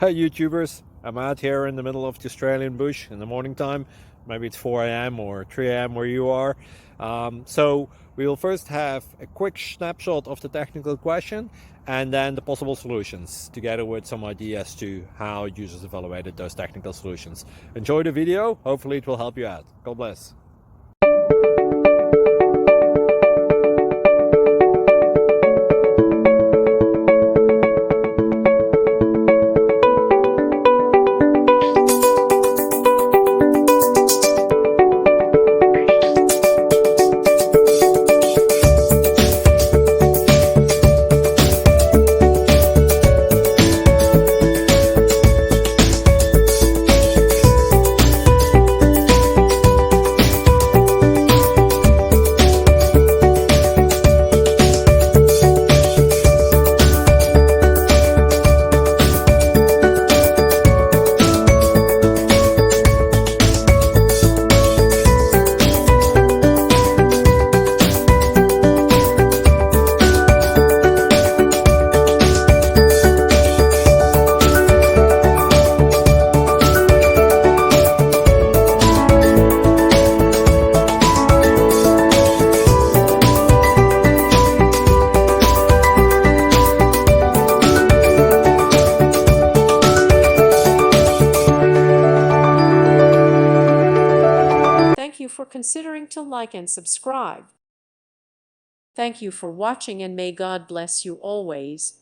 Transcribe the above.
Hey YouTubers, I'm out here in the middle of the Australian bush in the morning time. Maybe it's 4 a.m. or 3 a.m. where you are. So we will first have a quick snapshot of the technical question and then the possible solutions, together with some ideas to how users evaluated those technical solutions. Enjoy the video, hopefully it will help you out. God bless. Thank you for considering to like and subscribe. Thank you for watching, and may God bless you always.